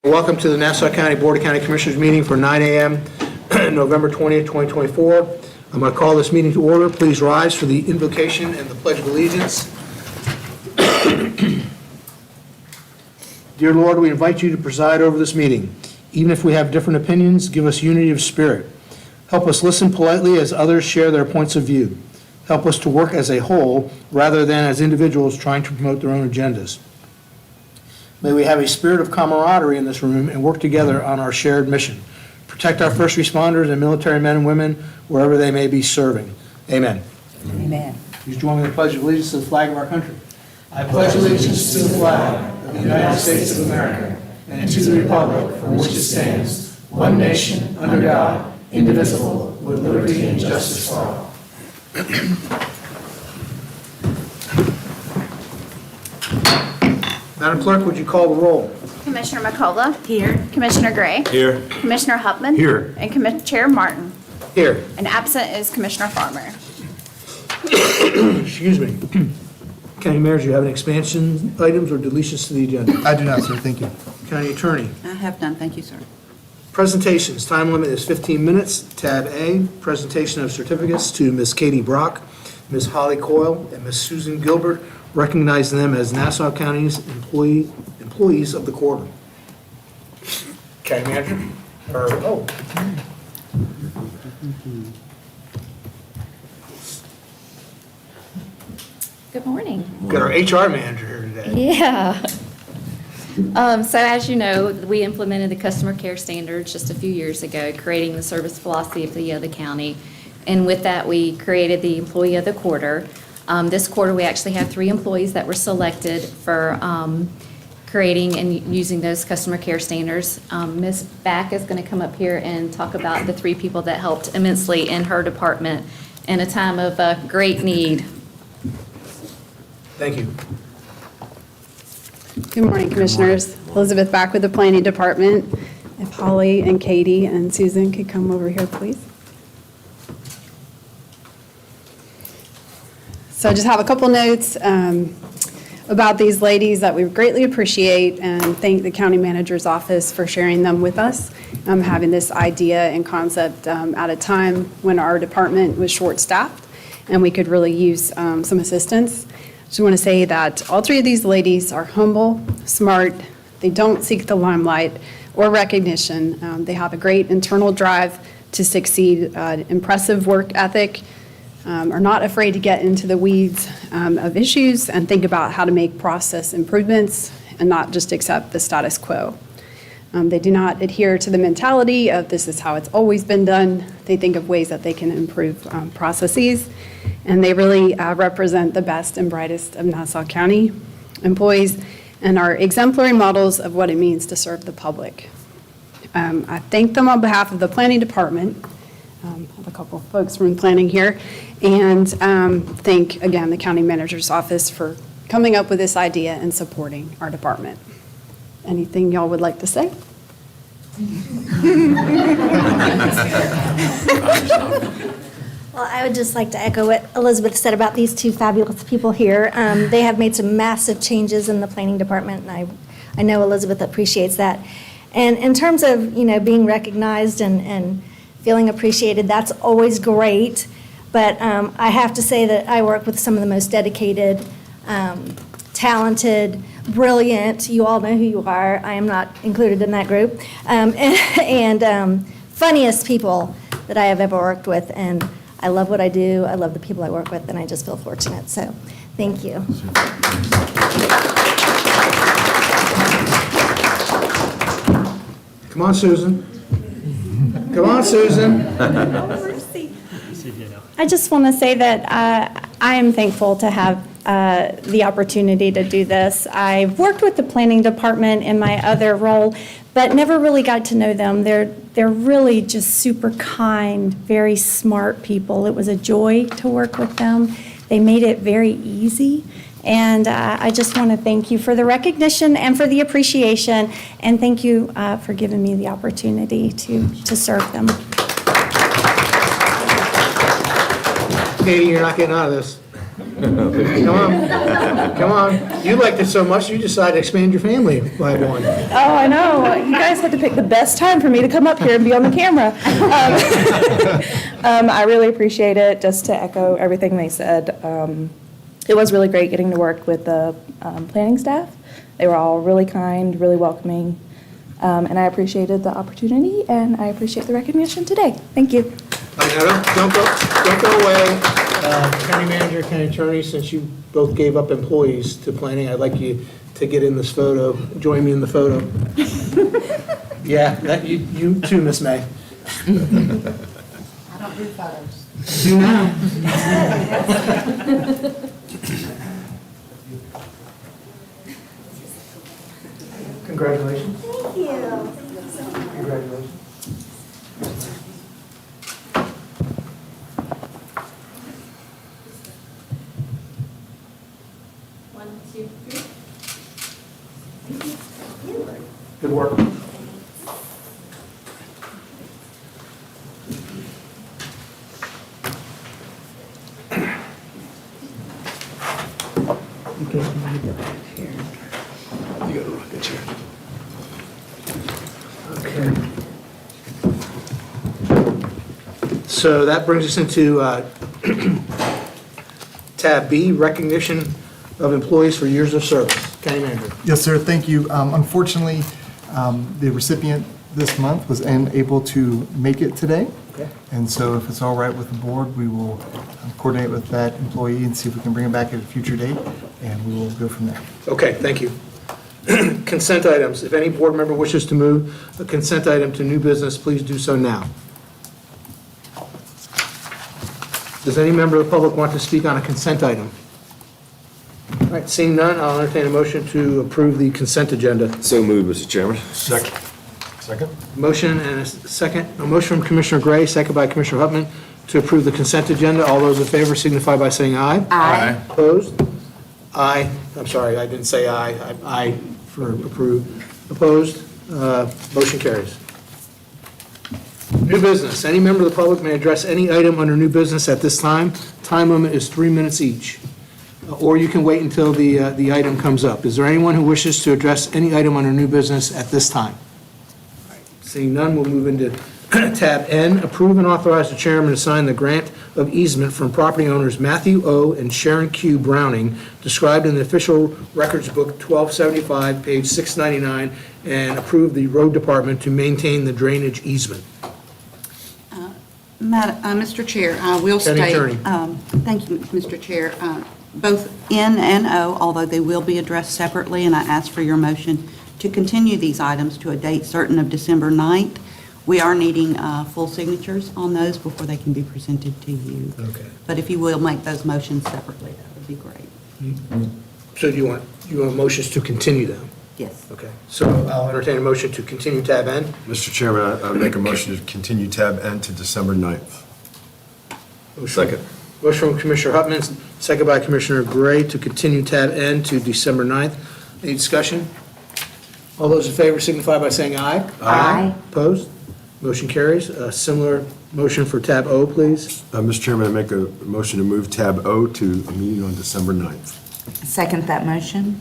Welcome to the Nassau County Board of County Commissioners meeting for 9 a.m. November 20th, 2024. I'm going to call this meeting to order. Please rise for the invocation and the Pledge of Allegiance. Dear Lord, we invite you to preside over this meeting. Even if we have different opinions, give us unity of spirit. Help us listen politely as others share their points of view. Help us to work as a whole rather than as individuals trying to promote their own agendas. May we have a spirit of camaraderie in this room and work together on our shared mission. Protect our first responders and military men and women wherever they may be serving. Amen. Amen. Please join me in the Pledge of Allegiance to the flag of our country. I pledge allegiance to the flag of the United States of America and to the republic for which it stands, one nation, under God, indivisible, with liberty and justice for all. Madam Clerk, would you call the roll? Commissioner McCullough. Here. Commissioner Gray. Here. Commissioner Huffman. Here. And Chair Martin. Here. And absent is Commissioner Farmer. Excuse me. County Mayor, do you have any expansion items or deletions to the agenda? I do not, sir. Thank you. County Attorney. I have none, thank you, sir. Presentations, time limit is 15 minutes. Tab A, presentation of certificates to Ms. Katie Brock, Ms. Holly Coyle, and Ms. Susan Gilbert, recognizing them as Nassau County's employees of the quarter. County Manager? Good morning. We've got our HR manager here today. Yeah. So as you know, we implemented the customer care standards just a few years ago, creating the service philosophy of the county. And with that, we created the Employee of the Quarter. This quarter, we actually had 3 employees that were selected for creating and using those customer care standards. Ms. Back is going to come up here and talk about the 3 people that helped immensely in her department in a time of great need. Thank you. Good morning, Commissioners. Elizabeth Back with the Planning Department. If Holly and Katie and Susan could come over here, please. So I just have a couple notes about these ladies that we greatly appreciate and thank the County Manager's Office for sharing them with us. Having this idea and concept at a time when our department was short-staffed and we could really use some assistance. Just want to say that all 3 of these ladies are humble, smart, they don't seek the limelight or recognition. They have a great internal drive to succeed, impressive work ethic, are not afraid to get into the weeds of issues and think about how to make process improvements and not just accept the status quo. They do not adhere to the mentality of this is how it's always been done. They think of ways that they can improve processes, and they really represent the best and brightest of Nassau County employees and are exemplary models of what it means to serve the public. I thank them on behalf of the Planning Department. I have a couple of folks from planning here, and thank, again, the County Manager's Office for coming up with this idea and supporting our department. Anything y'all would like to say? Well, I would just like to echo what Elizabeth said about these 2 fabulous people here. They have made some massive changes in the planning department, and I know Elizabeth appreciates that. And in terms of, being recognized and feeling appreciated, that's always great. But I have to say that I work with some of the most dedicated, talented, brilliant, you all know who you are, I am not included in that group, and funniest people that I have ever worked with. And I love what I do, I love the people I work with, and I just feel fortunate. So, thank you. Come on, Susan. Come on, Susan. I just want to say that I am thankful to have the opportunity to do this. I've worked with the planning department in my other role, but never really got to know them. They're really just super kind, very smart people. It was a joy to work with them. They made it very easy. And I just want to thank you for the recognition and for the appreciation, and thank you for giving me the opportunity to serve them. Katie, you're not getting out of this. Come on. Come on. You liked it so much, you decided to expand your family by one. Oh, I know. You guys had to pick the best time for me to come up here and be on the camera. I really appreciate it. Just to echo everything they said, it was really great getting to work with the planning staff. They were all really kind, really welcoming, and I appreciated the opportunity, and I appreciate the recognition today. Thank you. Now, don't go away. County manager, county attorney, since you both gave up employees to planning, I'd like you to get in this photo. Join me in the photo. Yeah, you too, Miss May. I don't do photos. Do now. Congratulations. Thank you. Congratulations. One, two, three. Good work. Okay. So that brings us into tab B, recognition of employees for years of service. County manager. Yes, sir, thank you. Unfortunately, the recipient this month was unable to make it today. Okay. And so if it's all right with the board, we will coordinate with that employee and see if we can bring him back at a future date, and we will go from there. Okay, thank you. Consent items. If any board member wishes to move a consent item to new business, please do so now. Does any member of the public want to speak on a consent item? All right, seeing none, I'll entertain a motion to approve the consent agenda. So moved, Mr. Chairman. Second? Motion and a second, a motion from Commissioner Gray, second by Commissioner Huffman, to approve the consent agenda. All those in favor signify by saying aye. Aye. Opposed? Aye. I'm sorry, I didn't say aye. Aye for approve. Opposed? Motion carries. New business. Any member of the public may address any item under new business at this time. Time limit is 3 minutes each. Or you can wait until the item comes up. Is there anyone who wishes to address any item under new business at this time? Seeing none, we'll move into tab N, approve and authorize the chairman to sign the grant of easement from property owners Matthew O. and Sharon Q. Browning, described in the official records book 1275, page 699, and approve the road department to maintain the drainage easement. Mr. Chair, I will County state, Attorney. thank you, Mr. Chair, both N and O, although they will be addressed separately, and I ask for your motion to continue these items to a date certain of December 9th. We are needing full signatures on those before they can be presented to you. Okay. But if you will make those motions separately, that would be great. So do you want motions to continue them? Yes. Okay. So I'll entertain a motion to continue tab N. Mr. Chairman, I make a motion to continue tab N to December 9th. Second. Motion from Commissioner Huffman, second by Commissioner Gray, to continue tab N to December 9th. Any discussion? All those in favor signify by saying aye. Aye. Opposed? Motion carries. A similar motion for tab O, please. Mr. Chairman, I make a motion to move tab O to a meeting on December 9th. Second that motion.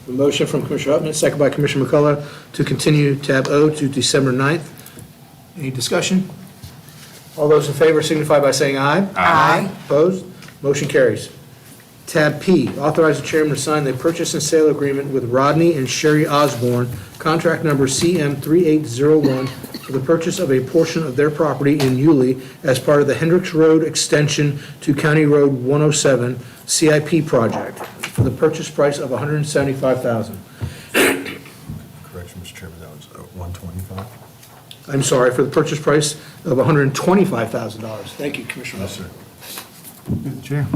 A motion from Commissioner Huffman, second by Commissioner McCullough, to continue tab O to December 9th. Any discussion? All those in favor signify by saying aye. Aye. Opposed? Motion carries. Tab P, authorize the chairman to sign the purchase and sale agreement with Rodney and Sherry Osborne, contract number CM3801, for the purchase of a portion of their property in Yulee as part of the Hendricks Road extension to County Road 107 CIP project for the purchase price of $175,000. Correction, Mr. Chairman, that was 125. I'm sorry, for the purchase price of $125,000. Thank you, Commissioner. Yes, sir. Through the chair.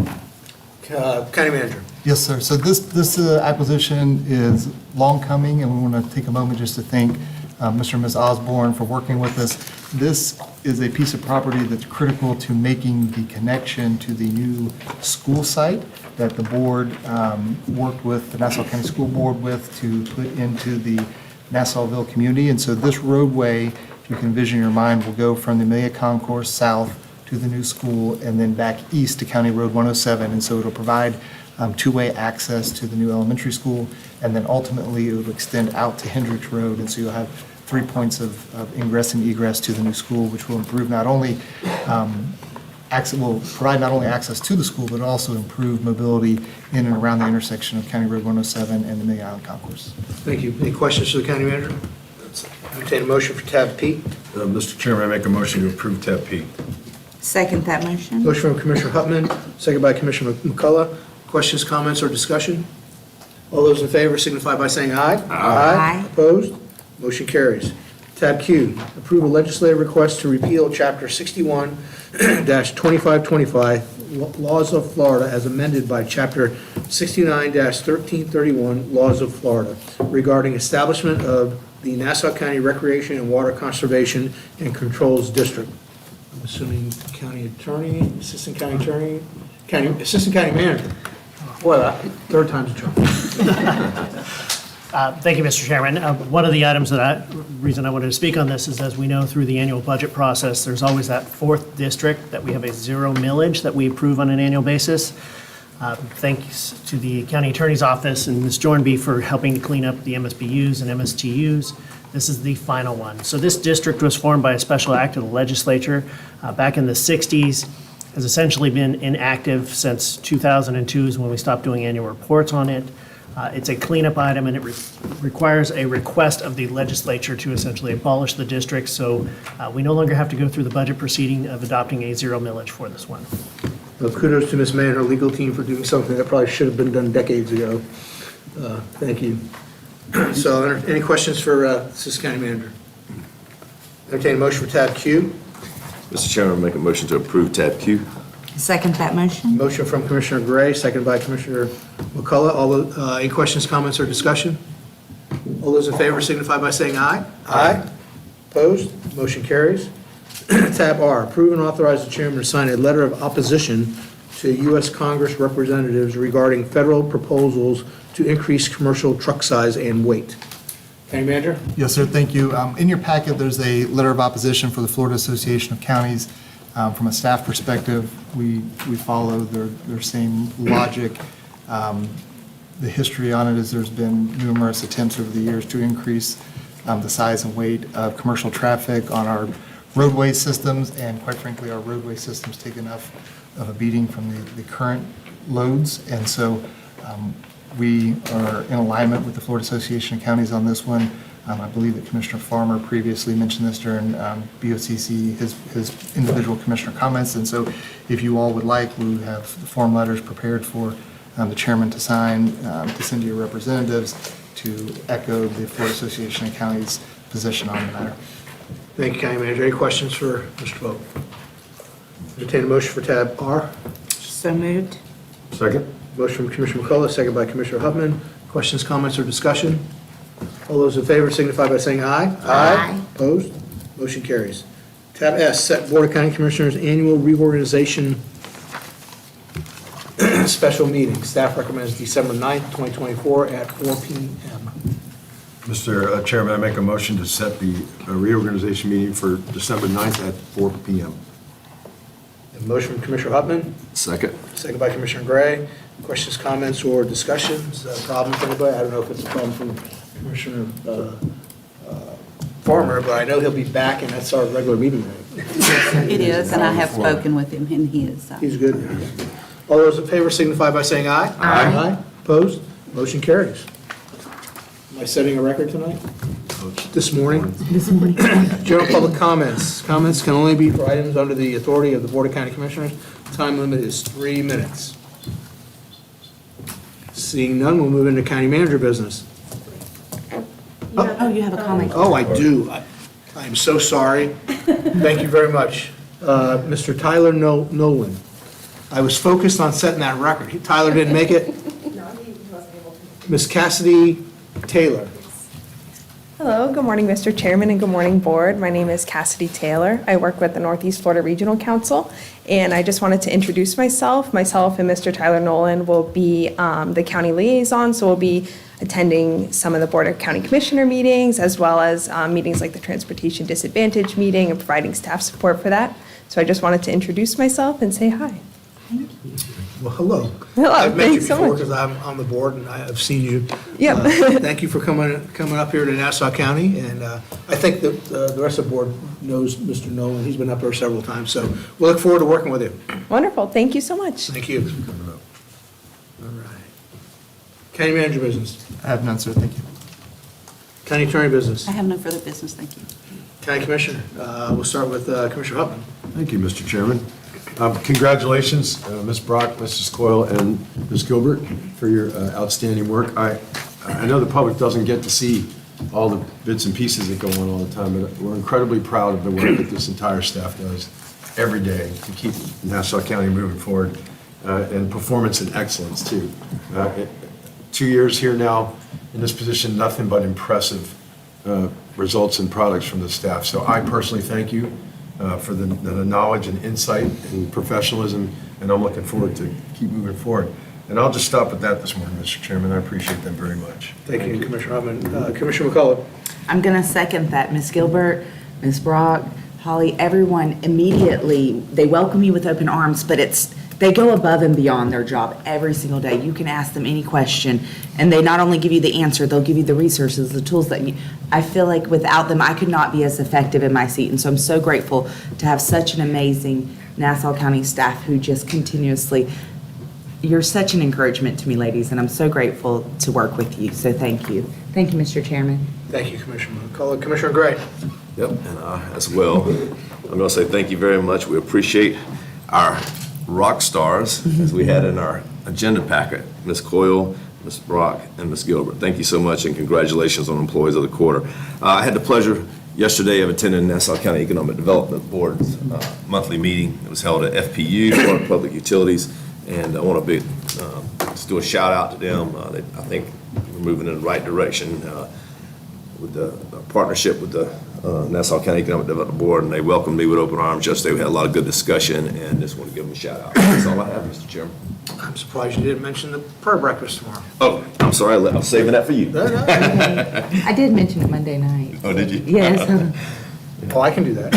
County Manager. Yes, sir. So this acquisition is long coming, and we want to take a moment just to thank Mr. and Ms. Osborne for working with us. This is a piece of property that's critical to making the connection to the new school site that the board worked with, the Nassau County School Board with, to put into the Nassauville community. And so this roadway, if you can envision in your mind, will go from the Amelia Concourse south to the new school, and then back east to County Road 107. And so it'll provide two-way access to the new elementary school, and then ultimately it will extend out to Hendricks Road. And so you'll have 3 points of ingress and egress to the new school, which will improve not only will provide not only access to the school, but also improve mobility in and around the intersection of County Road 107 and the Million Island Concourse. Thank you. Any questions for the county manager? Entertain a motion for tab P. Mr. Chairman, I make a motion to approve tab P. Second that motion. Motion from Commissioner Hupman, second by Commissioner McCullough. Questions, comments, or discussion? All those in favor signify by saying aye. Aye. Opposed? Motion carries. Tab Q, approve a legislative request to repeal Chapter 61-2525 Laws of Florida as amended by Chapter 69-1331 Laws of Florida regarding establishment of the Nassau County Recreation and Water Conservation and Controls District. I'm assuming county attorney, assistant county attorney, assistant county manager. Boy, third time's a charm. Thank you, Mr. Chairman. One of the items reason I wanted to speak on this is, as we know through the annual budget process, there's always that fourth district that we have a zero millage that we approve on an annual basis. Thanks to the county attorney's office and Ms. Jornby for helping to clean up the MSBUs and MSTUs. This is the final one. So this district was formed by a special act of the legislature back in the 60s, has essentially been inactive since 2002 is when we stopped doing annual reports on it. It's a cleanup item, and it requires a request of the legislature to essentially abolish the district, so we no longer have to go through the budget proceeding of adopting a zero millage for this one. Well, kudos to Ms. May and her legal team for doing something that probably should have been done decades ago. Thank you. So, any questions for Assistant County Manager? Entertain a motion for tab Q. Mr. Chairman, I make a motion to approve tab Q. Second that motion. Motion from Commissioner Gray, second by Commissioner McCullough. Any questions, comments, or discussion? All those in favor signify by saying aye. Aye. Opposed? Motion carries. Tab R, approve and authorize the chairman to sign a letter of opposition to U.S. Congress representatives regarding federal proposals to increase commercial truck size and weight. County Manager? Yes, sir, thank you. In your packet, there's a letter of opposition for the Florida Association of Counties. From a staff perspective, we follow their same logic. The history on it is there's been numerous attempts over the years to increase the size and weight of commercial traffic on our roadway systems, and quite frankly, our roadway systems take enough of a beating from the current loads. And so we are in alignment with the Florida Association of Counties on this one. I believe that Commissioner Farmer previously mentioned this during BOCC, his individual commissioner comments. And so if you all would like, we have the form letters prepared for the chairman to sign, to send to your representatives to echo the Florida Association of Counties position on the matter. Thank you, County Manager. Any questions for Mr. Vogt? Entertain a motion for tab R. So moved. Second? Motion from Commissioner McCullough, second by Commissioner Hupman. Questions, comments, or discussion? All those in favor signify by saying aye. Aye. Opposed? Motion carries. Tab S, set Board of County Commissioners Annual Reorganization Special Meeting. Staff recommends December 9th, 2024 at 4 p.m. Mr. Chairman, I make a motion to set the reorganization meeting for December 9th at 4 p.m. A motion from Commissioner Hupman, Second. second by Commissioner Gray. Questions, comments, or discussions? Problem for anybody? I don't know if it's a problem from Commissioner Farmer, but I know he'll be back, and that's our regular meeting night. It is, and I have spoken with him, and he is. He's good. All those in favor signify by saying aye. Aye. Opposed? Motion carries. Am I setting a record tonight? This morning? General public comments. Comments can only be for items under the authority of the Board of County Commissioners. Time limit is 3 minutes. Seeing none, we'll move into county manager business. Oh, you have a comment? Oh, I do. I am so sorry. Thank you very much. Mr. Tyler Nolan. I was focused on setting that record. Tyler didn't make it? No, he wasn't able to. Ms. Cassidy Taylor. Hello, good morning, Mr. Chairman, and good morning, Board. My name is Cassidy Taylor. I work with the Northeast Florida Regional Council, and I just wanted to introduce myself. Myself and Mr. Tyler Nolan will be the county liaison, so we'll be attending some of the Board of County Commissioner meetings, as well as meetings like the Transportation Disadvantage meeting and providing staff support for that. So I just wanted to introduce myself and say hi. Well, hello. Hello, I've met you thanks so before much. because I'm on the board and I've seen you. Yep. Thank you for coming up here to Nassau County, and I think that the rest of the board knows Mr. Nolan. He's been up here several times, so we look forward to working with you. Wonderful, thank you so much. Thank you. All right. County manager business. I have none, sir, thank you. County attorney business. I have no further business, thank you. County commissioner. We'll start with Commissioner Huffman. Thank you, Mr. Chairman. Congratulations, Ms. Brock, Mrs. Coyle, and Ms. Gilbert, for your outstanding work. I know the public doesn't get to see all the bits and pieces that go on all the time, but we're incredibly proud of the work that this entire staff does every day to keep Nassau County moving forward, and performance and excellence, too. 2 years here now in this position, nothing but impressive results and products from the staff. So I personally thank you for the knowledge and insight and professionalism, and I'm looking forward to keep moving forward. And I'll just stop at that this morning, Mr. Chairman. I appreciate them very much. Thank you, Commissioner Huffman. Commissioner McCullough. I'm going to second that. Ms. Gilbert, Ms. Brock, Holly, everyone immediately, they welcome you with open arms, but they go above and beyond their job every single day. You can ask them any question, and they not only give you the answer, they'll give you the resources, the tools that I feel like without them, I could not be as effective in my seat. And so I'm so grateful to have such an amazing Nassau County staff who just continuously, you're such an encouragement to me, ladies, and I'm so grateful to work with you. So thank you. Thank you, Mr. Chairman. Thank you, Commissioner McCullough. Commissioner Gray. Yep, and as well, I'm going to say thank you very much. We appreciate our rock stars, as we had in our agenda packet, Ms. Coyle, Ms. Brock, and Ms. Gilbert. Thank you so much, and congratulations on Employees of the Quarter. I had the pleasure yesterday of attending Nassau County Economic Development Board's monthly meeting. It was held at FPU, Florida Public Utilities, and I want to just do a shout out to them. I think we're moving in the right direction with the partnership with the Nassau County Economic Development Board, and they welcomed me with open arms yesterday. We had a lot of good discussion, and just want to give them a shout out. That's all I have, Mr. Chairman. I'm surprised you didn't mention the prayer breakfast tomorrow. Oh, I'm sorry, I was saving that for you. I did mention it Monday night. Oh, did you? Yes. Oh, I can do that.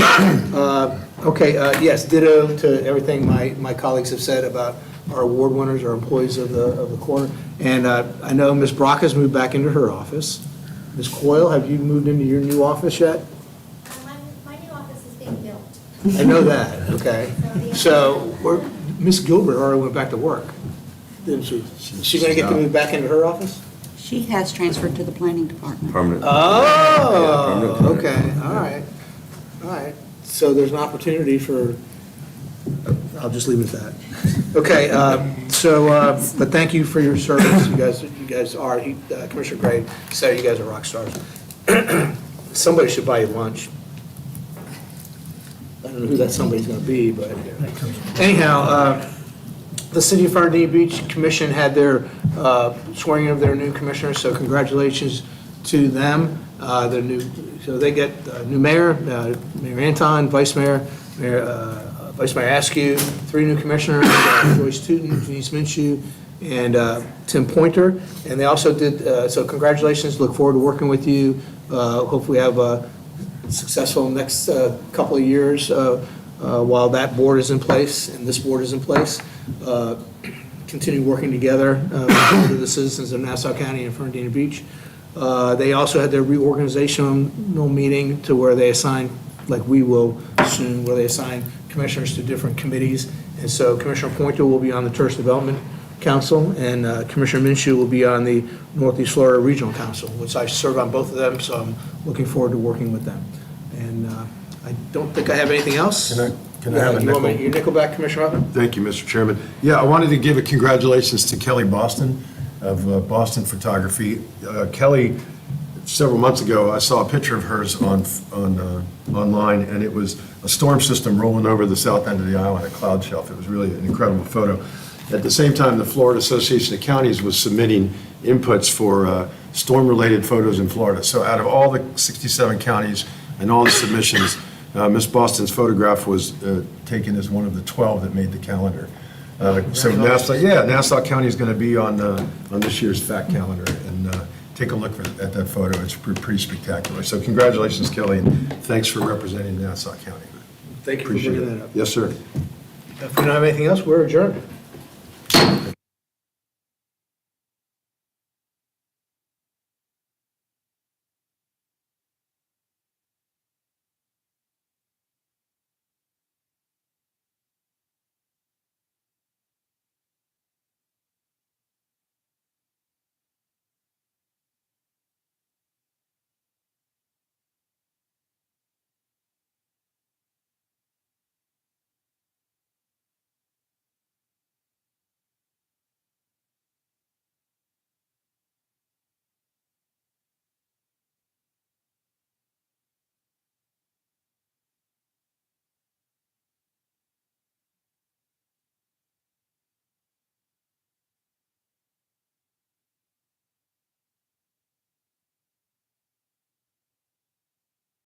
Okay, yes, ditto to everything my colleagues have said about our award winners, our employees of the quarter. And I know Ms. Brock has moved back into her office. Ms. Coyle, have you moved into your new office yet? My new office is being built. I know that, okay. So, Ms. Gilbert already went back to work, didn't she? Is she going to get to move back into her office? She has transferred to the planning department. Permanent. Oh, okay, all right. So there's an opportunity for, I'll just leave it at that. Okay, but thank you for your service. You guys are, Commissioner Gray said you guys are rock stars. Somebody should buy you lunch. I don't know who that somebody's going to be, but anyhow, the City of Fernandina Beach Commission had their swearing in of their new commissioners, so congratulations to them. So they get new mayor, Mayor Anton, Vice Mayor Askew, 3 new commissioners, Joyce Tootin, Denise Minshew, and Tim Pointer. And they also did, so congratulations, look forward to working with you. Hopefully have a successful next couple of years while that board is in place and this board is in place. Continue working together with the citizens of Nassau County and Fernandina Beach. They also had their reorganizational meeting to where they assign, like we will soon, where they assign commissioners to different committees. And so Commissioner Pointer will be on the Tourist Development Council, and Commissioner Minshew will be on the Northeast Florida Regional Council, which I serve on both of them, so I'm looking forward to working with them. And I don't think I have anything else. Can I have a nickel? Your nickel back, Commissioner Huffman? Thank you, Mr. Chairman. Yeah, I wanted to give a congratulations to Kelly Boston of Boston Photography. Kelly, several months ago, I saw a picture of hers online, and it was a storm system rolling over the south end of the island, a cloud shelf. It was really an incredible photo. At the same time, the Florida Association of Counties was submitting inputs for storm-related photos in Florida. So out of all the 67 counties and all the submissions, Miss Boston's photograph was taken as one of the 12 that made the calendar. So Nassau County is going to be on this year's FACT calendar, and take a look at that photo. It's pretty spectacular. So congratulations, Kelly, and thanks for representing Nassau County. Thank you for Appreciate bringing it. that up. Yes, sir. If we don't have anything else, we're adjourned.